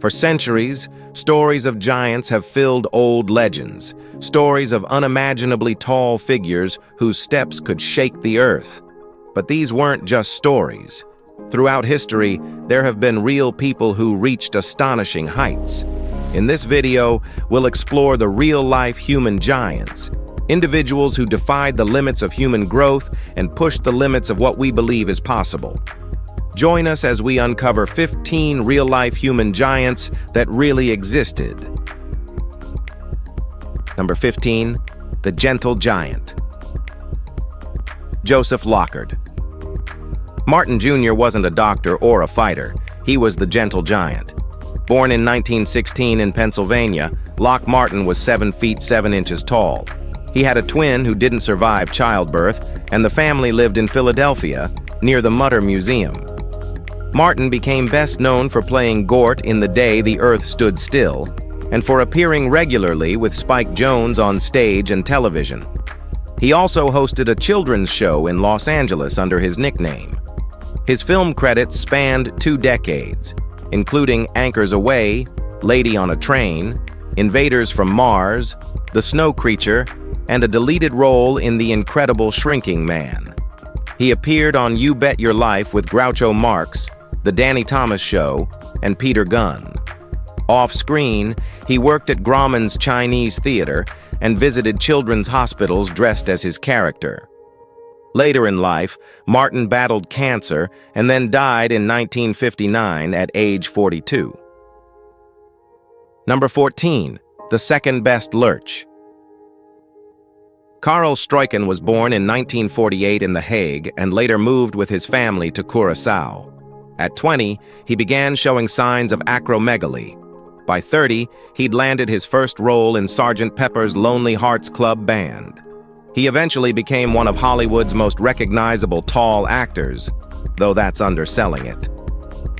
For centuries, stories of giants have filled old legends, stories of unimaginably tall figures whose steps could shake the earth. But these weren't just stories. Throughout history, there have been real people who reached astonishing heights. In this video, we'll explore the real-life human giants, individuals who defied the limits of human growth and pushed the limits of what we believe is possible. Join us as we uncover 15 real-life human giants that really existed. Number 15, the gentle giant. Joseph Lockard. Martin Jr. wasn't a doctor or a fighter. He was the gentle giant. Born in 1916 in Pennsylvania, Lock Martin was 7 feet 7 inches tall. He had a twin who didn't survive childbirth, and the family lived in Philadelphia, near the Mutter Museum. Martin became best known for playing Gort in The Day the Earth Stood Still, and for appearing regularly with Spike Jonze on stage and television. He also hosted a children's show in Los Angeles under his nickname. His film credits spanned 2 decades, including Anchors Away, Lady on a Train, Invaders from Mars, The Snow Creature, and a deleted role in The Incredible Shrinking Man. He appeared on You Bet Your Life with Groucho Marx, The Danny Thomas Show, and Peter Gunn. Off-screen, he worked at Grauman's Chinese Theater and visited children's hospitals dressed as his character. Later in life, Martin battled cancer and then died in 1959 at age 42. Number 14, the second-best lurch. Carel Struycken was born in 1948 in The Hague and later moved with his family to Curaçao. At 20, he began showing signs of acromegaly. By 30, he'd landed his first role in Sgt. Pepper's Lonely Hearts Club Band. He eventually became one of Hollywood's most recognizable tall actors, though that's underselling it.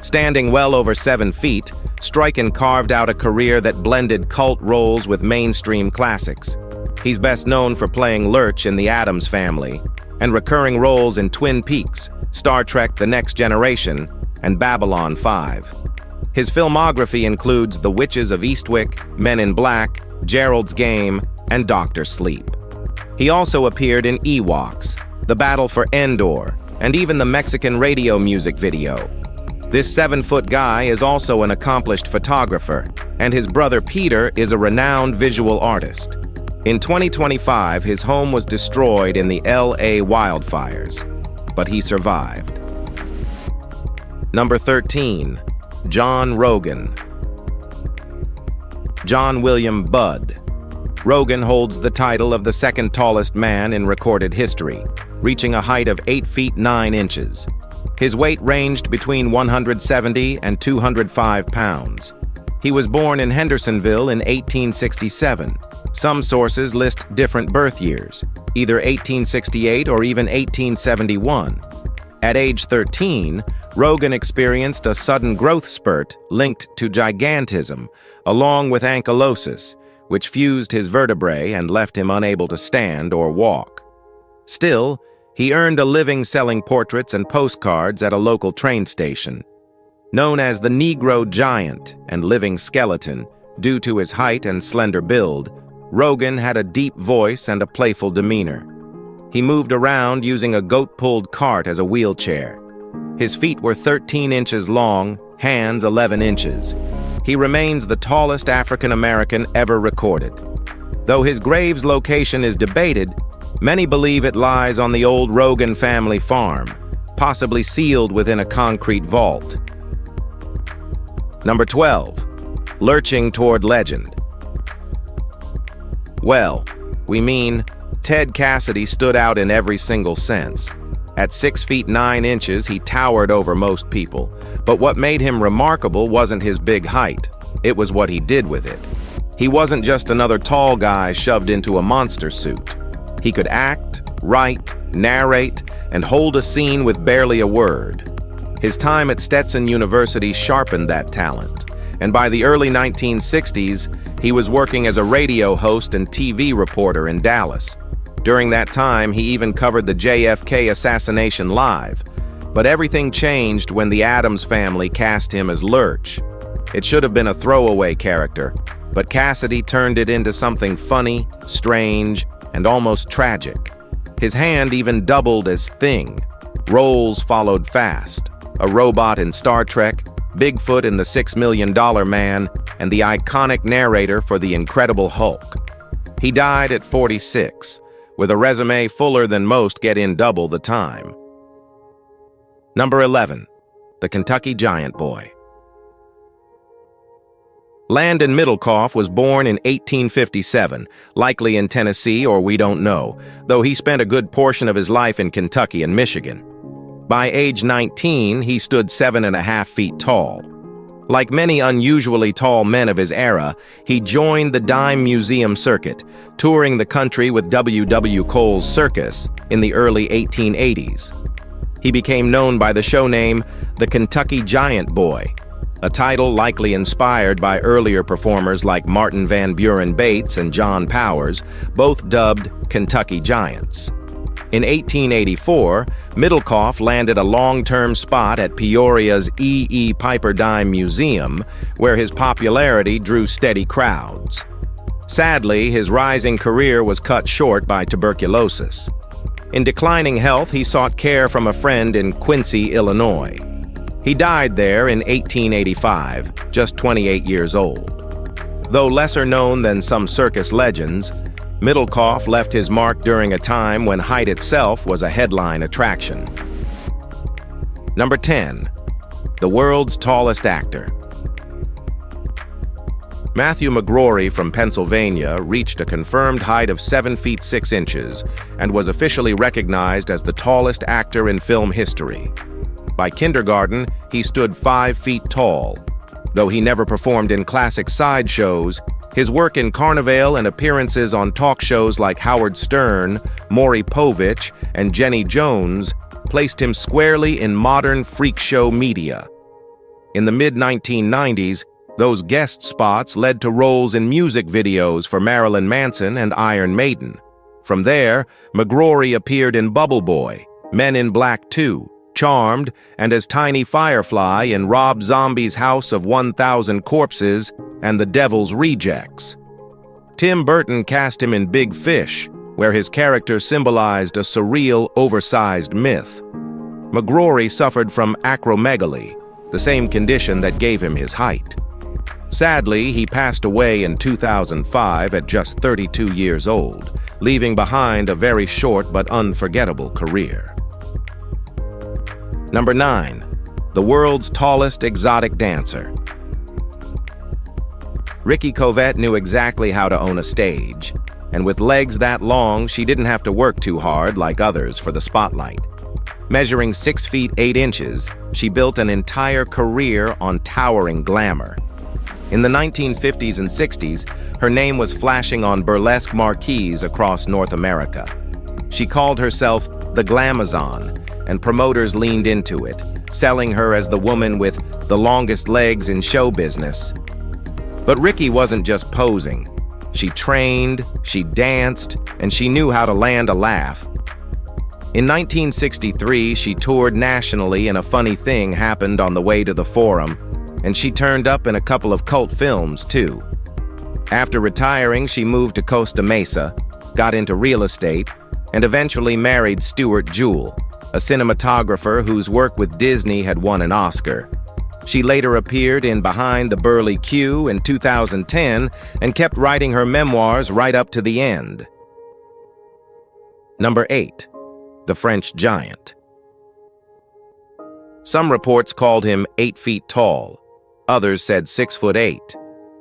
Standing well over 7 feet, Struycken carved out a career that blended cult roles with mainstream classics. He's best known for playing Lurch in The Addams Family and recurring roles in Twin Peaks, Star Trek: The Next Generation, and Babylon 5. His filmography includes The Witches of Eastwick, Men in Black, Gerald's Game, and Dr. Sleep. He also appeared in Ewoks, The Battle for Endor, and even the Mexican radio music video. This 7-foot guy is also an accomplished photographer, and his brother Peter is a renowned visual artist. In 2025, his home was destroyed in the LA wildfires, but he survived. Number 13, John Rogan. John William Bud. Rogan holds the title of the second tallest man in recorded history, reaching a height of 8 feet 9 inches. His weight ranged between 170 and 205 pounds. He was born in Hendersonville in 1867. Some sources list different birth years, either 1868 or even 1871. At age 13, Rogan experienced a sudden growth spurt linked to gigantism, along with ankylosis, which fused his vertebrae and left him unable to stand or walk. Still, he earned a living selling portraits and postcards at a local train station. Known as the Negro Giant and Living Skeleton, due to his height and slender build, Rogan had a deep voice and a playful demeanor. He moved around using a goat-pulled cart as a wheelchair. His feet were 13 inches long, hands 11 inches. He remains the tallest African-American ever recorded. Though his grave's location is debated, many believe it lies on the old Rogan family farm, possibly sealed within a concrete vault. Number 12, lurching toward legend. Well, we mean Ted Cassidy stood out in every single sense. At 6 feet 9 inches, he towered over most people. But what made him remarkable wasn't his big height. It was what he did with it. He wasn't just another tall guy shoved into a monster suit. He could act, write, narrate, and hold a scene with barely a word. His time at Stetson University sharpened that talent, and by the early 1960s, he was working as a radio host and TV reporter in Dallas. During that time, he even covered the JFK assassination live. But everything changed when the Addams family cast him as Lurch. It should have been a throwaway character, but Cassidy turned it into something funny, strange, and almost tragic. His hand even doubled as Thing. Roles followed fast. A robot in Star Trek, Bigfoot in The $6 Million Man, and the iconic narrator for The Incredible Hulk. He died at 46, with a resume fuller than most get in double the time. Number 11. The Kentucky Giant Boy. Landon Middleoff was born in 1857, likely in Tennessee or we don't know, though he spent a good portion of his life in Kentucky and Michigan. By age 19, he stood 7.5 feet tall. Like many unusually tall men of his era, he joined the dime museum circuit, touring the country with W. Cole's circus in the early 1880s. He became known by the show name The Kentucky Giant Boy, a title likely inspired by earlier performers like Martin Van Buren Bates and John Powers, both dubbed Kentucky Giants. In 1884, Middleoff landed a long-term spot at Peoria's E. Piper Dime Museum, where his popularity drew steady crowds. Sadly, his rising career was cut short by tuberculosis. In declining health, he sought care from a friend in Quincy, Illinois. He died there in 1885, just 28 years old. Though lesser known than some circus legends, Middleoff left his mark during a time when height itself was a headline attraction. Number 10. The world's tallest actor. Matthew McGrory from Pennsylvania reached a confirmed height of 7 feet 6 inches and was officially recognized as the tallest actor in film history. By kindergarten, he stood 5 feet tall. Though he never performed in classic sideshows, his work in Carnival and appearances on talk shows like Howard Stern, Maury Povich, and Jenny Jones placed him squarely in modern freak show media. In the mid-1990s, those guest spots led to roles in music videos for Marilyn Manson and Iron Maiden. From there, McGrory appeared in Bubble Boy, Men in Black 2, Charmed, and as Tiny Firefly in Rob Zombie's House of 1,000 Corpses and The Devil's Rejects. Tim Burton cast him in Big Fish, where his character symbolized a surreal, oversized myth. McGrory suffered from acromegaly, the same condition that gave him his height. Sadly, he passed away in 2005 at just 32 years old, leaving behind a very short but unforgettable career. Number 9. The world's tallest exotic dancer. Ricky Kovette knew exactly how to own a stage, and with legs that long, she didn't have to work too hard like others for the spotlight. Measuring 6 feet 8 inches, she built an entire career on towering glamour. In the 1950s and 60s, her name was flashing on burlesque marquees across North America. She called herself the Glamazon, and promoters leaned into it, selling her as the woman with the longest legs in show business. But Ricky wasn't just posing. She trained, she danced, and she knew how to land a laugh. In 1963, she toured nationally and a funny thing happened on the way to the Forum, and she turned up in a couple of cult films, too. After retiring, she moved to Costa Mesa, got into real estate, and eventually married Stuart Jewell, a cinematographer whose work with Disney had won an Oscar. She later appeared in Behind the Burly Q in 2010 and kept writing her memoirs right up to the end. Number 8. The French Giant. Some reports called him 8 feet tall. Others said 6'8".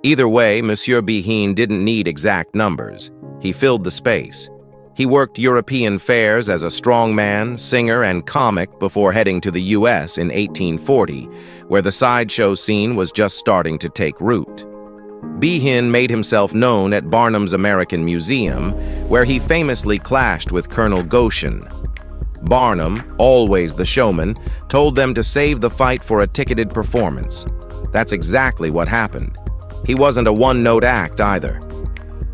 Either way, Monsieur Behen didn't need exact numbers. He filled the space. He worked European fairs as a strongman, singer, and comic before heading to the U.S. in 1840, where the sideshow scene was just starting to take root. Behen made himself known at Barnum's American Museum, where he famously clashed with Colonel Goshen. Barnum, always the showman, told them to save the fight for a ticketed performance. That's exactly what happened. He wasn't a one-note act either.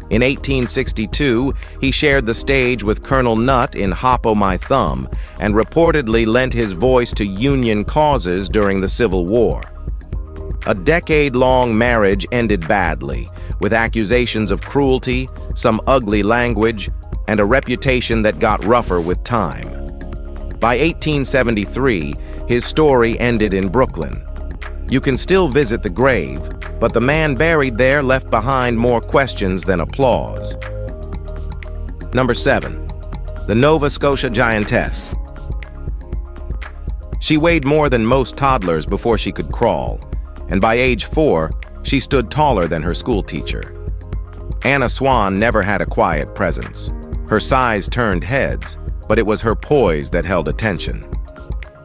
In 1862, he shared the stage with Colonel Nutt in Hop O' My Thumb and reportedly lent his voice to Union causes during the Civil War. A decade-long marriage ended badly, with accusations of cruelty, some ugly language, and a reputation that got rougher with time. By 1873, his story ended in Brooklyn. You can still visit the grave, but the man buried there left behind more questions than applause. Number 7. The Nova Scotia Giantess. She weighed more than most toddlers before she could crawl, and by age 4, she stood taller than her schoolteacher. Anna Swan never had a quiet presence. Her size turned heads, but it was her poise that held attention.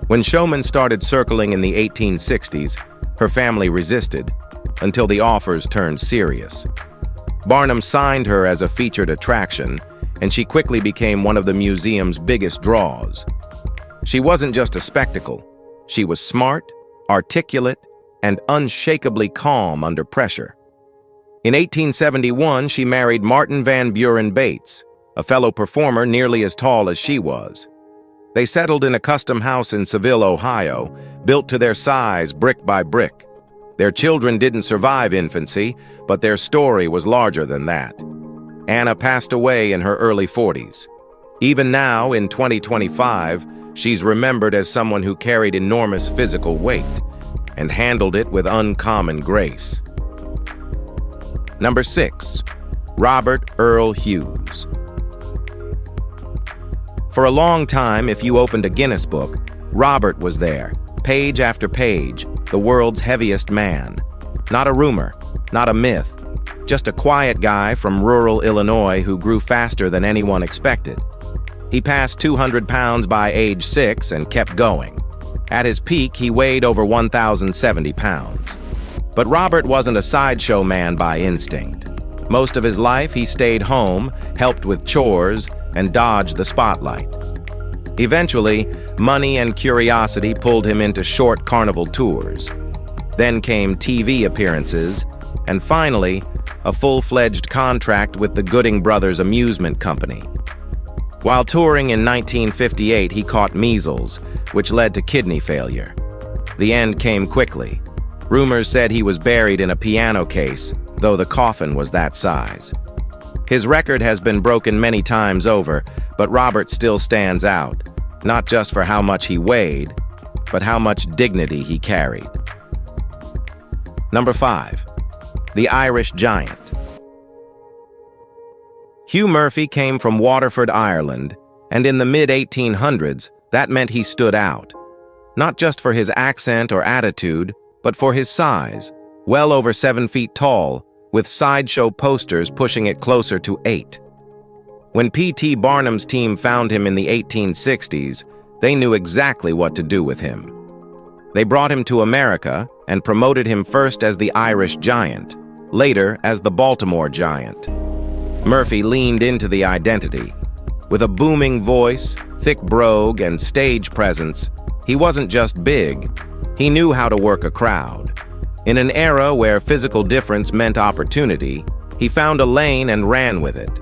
When showmen started circling in the 1860s, her family resisted, until the offers turned serious. Barnum signed her as a featured attraction, and she quickly became one of the museum's biggest draws. She wasn't just a spectacle. She was smart, articulate, and unshakably calm under pressure. In 1871, she married Martin Van Buren Bates, a fellow performer nearly as tall as she was. They settled in a custom house in Seville, Ohio, built to their size brick by brick. Their children didn't survive infancy, but their story was larger than that. Anna passed away in her early 40s. Even now, in 2025, she's remembered as someone who carried enormous physical weight and handled it with uncommon grace. Number 6. Robert Earl Hughes. For a long time, if you opened a Guinness book, Robert was there, page after page, the world's heaviest man. Not a rumor, not a myth, just a quiet guy from rural Illinois who grew faster than anyone expected. He passed 200 pounds by age 6 and kept going. At his peak, he weighed over 1,070 pounds. But Robert wasn't a sideshow man by instinct. Most of his life, he stayed home, helped with chores, and dodged the spotlight. Eventually, money and curiosity pulled him into short carnival tours. Then came TV appearances, and finally, a full-fledged contract with the Gooding Brothers Amusement Company. While touring in 1958, he caught measles, which led to kidney failure. The end came quickly. Rumors said he was buried in a piano case, though the coffin was that size. His record has been broken many times over, but Robert still stands out, not just for how much he weighed, but how much dignity he carried. Number 5. The Irish Giant. Hugh Murphy came from Waterford, Ireland, and in the mid-1800s, that meant he stood out. Not just for his accent or attitude, but for his size, well over 7 feet tall, with sideshow posters pushing it closer to 8. When P.T. Barnum's team found him in the 1860s, they knew exactly what to do with him. They brought him to America and promoted him first as the Irish Giant, later as the Baltimore Giant. Murphy leaned into the identity. With a booming voice, thick brogue, and stage presence, he wasn't just big, he knew how to work a crowd. In an era where physical difference meant opportunity, he found a lane and ran with it.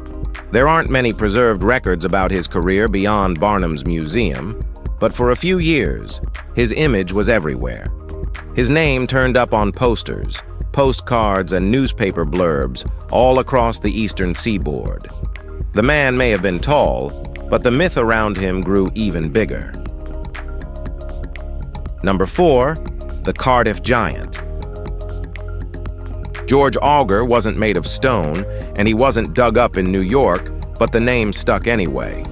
There aren't many preserved records about his career beyond Barnum's museum, but for a few years, his image was everywhere. His name turned up on posters, postcards, and newspaper blurbs all across the eastern seaboard. The man may have been tall, but the myth around him grew even bigger. Number 4, the Cardiff Giant. George Augur wasn't made of stone, and he wasn't dug up in New York, but the name stuck anyway.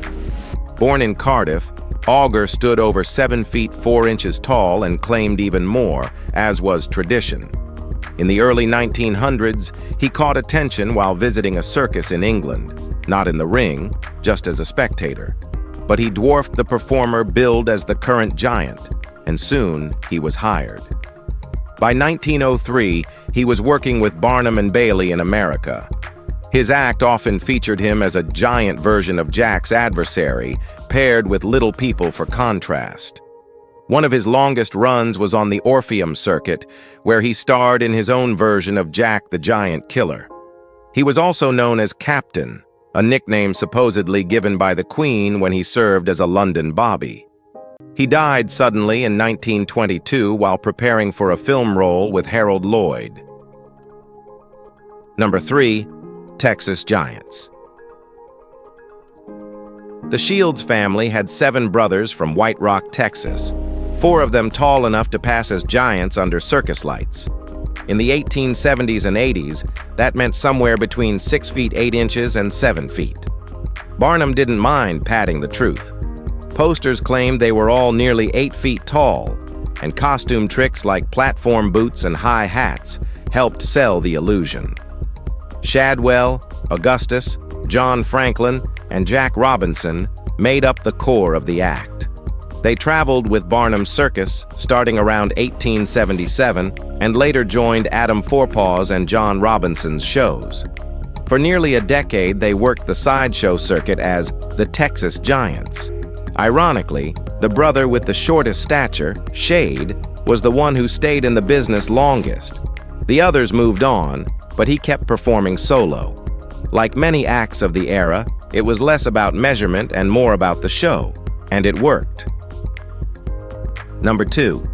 Born in Cardiff, Augur stood over 7 feet 4 inches tall and claimed even more, as was tradition. In the early 1900s, he caught attention while visiting a circus in England, not in the ring, just as a spectator. But he dwarfed the performer billed as the current giant, and soon he was hired. By 1903, he was working with Barnum and Bailey in America. His act often featured him as a giant version of Jack's adversary, paired with little people for contrast. One of his longest runs was on the Orpheum circuit, where he starred in his own version of Jack the Giant Killer. He was also known as Captain, a nickname supposedly given by the Queen when he served as a London bobby. He died suddenly in 1922 while preparing for a film role with Harold Lloyd. Number 3. Texas Giants. The Shields family had 7 brothers from White Rock, Texas, 4 of them tall enough to pass as giants under circus lights. In the 1870s and 80s, that meant somewhere between 6 feet 8 inches and 7 feet. Barnum didn't mind padding the truth. Posters claimed they were all nearly 8 feet tall, and costume tricks like platform boots and high hats helped sell the illusion. Shadwell, Augustus, John Franklin, and Jack Robinson made up the core of the act. They traveled with Barnum's circus starting around 1877 and later joined Adam Forepaws and John Robinson's shows. For nearly a decade, they worked the sideshow circuit as the Texas Giants. Ironically, the brother with the shortest stature, Shade, was the one who stayed in the business longest. The others moved on, but he kept performing solo. Like many acts of the era, it was less about measurement and more about the show, and it worked. Number 2.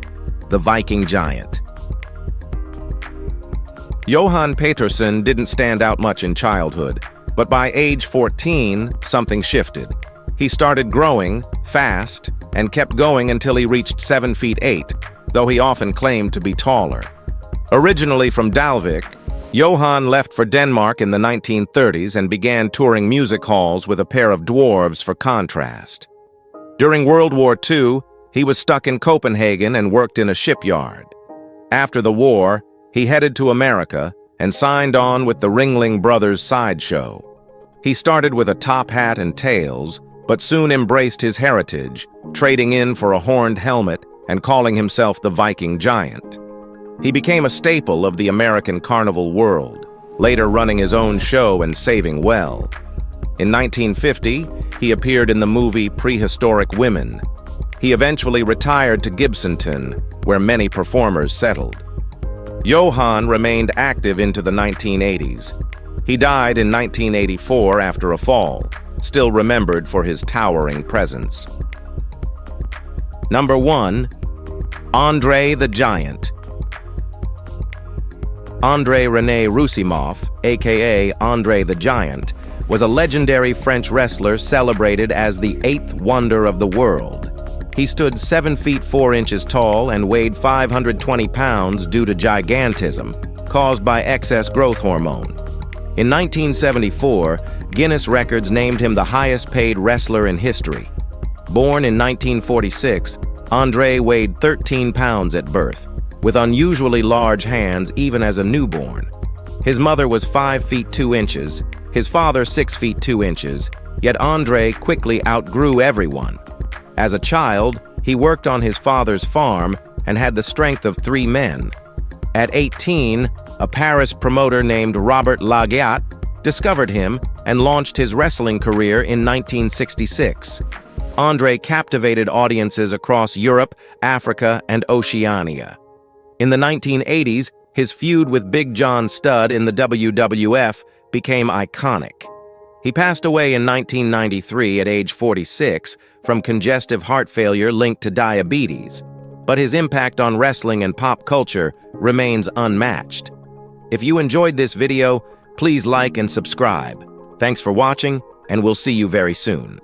The Viking Giant. Johan Peterson didn't stand out much in childhood, but by age 14, something shifted. He started growing fast and kept going until he reached 7 feet 8, though he often claimed to be taller. Originally from Dalvik, Johan left for Denmark in the 1930s and began touring music halls with a pair of dwarves for contrast. During World War II, he was stuck in Copenhagen and worked in a shipyard. After the war, he headed to America and signed on with the Ringling Brothers sideshow. He started with a top hat and tails, but soon embraced his heritage, trading in for a horned helmet and calling himself the Viking Giant. He became a staple of the American carnival world, later running his own show and saving well. In 1950, he appeared in the movie Prehistoric Women. He eventually retired to Gibsonton, where many performers settled. Johan remained active into the 1980s. He died in 1984 after a fall, still remembered for his towering presence. Number 1. Andre the Giant. André-René Roussimoff, aka Andre the Giant, was a legendary French wrestler celebrated as the 8th wonder of the world. He stood 7 feet 4 inches tall and weighed 520 pounds due to gigantism, caused by excess growth hormone. In 1974, Guinness Records named him the highest-paid wrestler in history. Born in 1946, Andre weighed 13 pounds at birth, with unusually large hands even as a newborn. His mother was 5 feet 2 inches, his father 6 feet 2 inches, yet Andre quickly outgrew everyone. As a child, he worked on his father's farm and had the strength of 3 men. At 18, a Paris promoter named Robert Lagat discovered him and launched his wrestling career in 1966. Andre captivated audiences across Europe, Africa, and Oceania. In the 1980s, his feud with Big John Studd in the WWF became iconic. He passed away in 1993 at age 46 from congestive heart failure linked to diabetes, but his impact on wrestling and pop culture remains unmatched. If you enjoyed this video, please like and subscribe. Thanks for watching, and we'll see you very soon.